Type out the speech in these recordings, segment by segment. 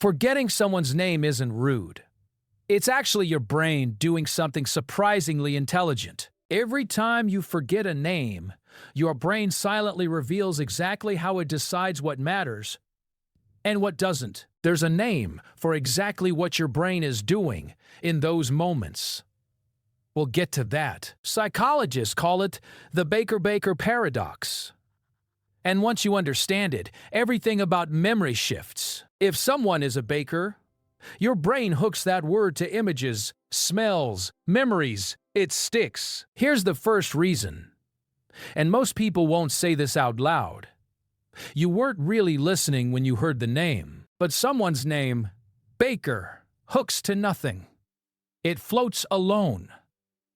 Forgetting someone's name isn't rude. It's actually your brain doing something surprisingly intelligent. Every time you forget a name, your brain silently reveals exactly how it decides what matters and what doesn't. There's a name for exactly what your brain is doing in those moments. We'll get to that. Psychologists call it the Baker-Baker paradox. And once you understand it, everything about memory shifts. If someone is a baker, your brain hooks that word to images, smells, memories. It sticks. Here's the first reason. And most people won't say this out loud. You weren't really listening when you heard the name, but someone's name, Baker, hooks to nothing. It floats alone,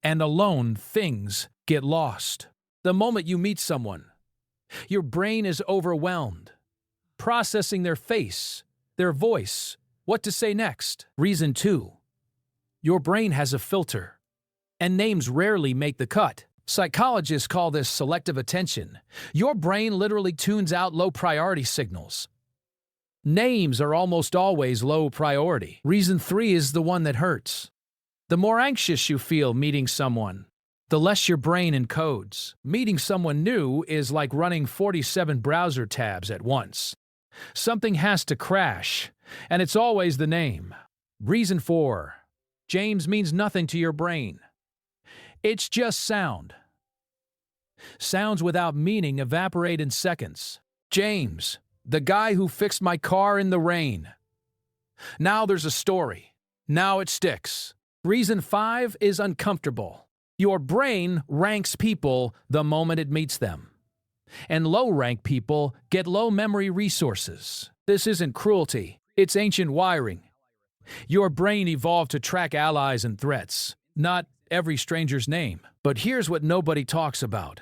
and alone things get lost. The moment you meet someone, your brain is overwhelmed, processing their face, their voice, what to say next. Reason 2. Your brain has a filter, and names rarely make the cut. Psychologists call this selective attention. Your brain literally tunes out low-priority signals. Names are almost always low priority. Reason 3 is the one that hurts. The more anxious you feel meeting someone, the less your brain encodes. Meeting someone new is like running 47 browser tabs at once. Something has to crash, and it's always the name. Reason 4. James means nothing to your brain. It's just sound. Sounds without meaning evaporate in seconds. James, the guy who fixed my car in the rain. Now there's a story. Now it sticks. Reason 5 is uncomfortable. Your brain ranks people the moment it meets them. And low-rank people get low memory resources. This isn't cruelty. It's ancient wiring. Your brain evolved to track allies and threats, not every stranger's name. But here's what nobody talks about.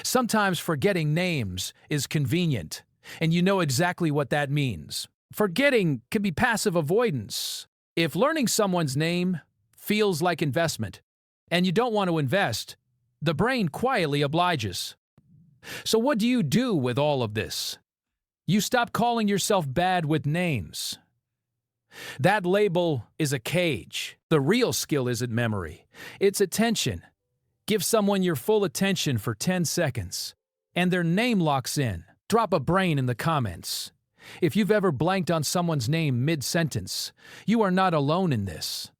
Sometimes forgetting names is convenient, and you know exactly what that means. Forgetting can be passive avoidance. If learning someone's name feels like investment, and you don't want to invest, the brain quietly obliges. So what do you do with all of this? You stop calling yourself bad with names. That label is a cage. The real skill isn't memory. It's attention. Give someone your full attention for 10 seconds, and their name locks in. Drop a brain in the comments. If you've ever blanked on someone's name mid-sentence, you are not alone in this.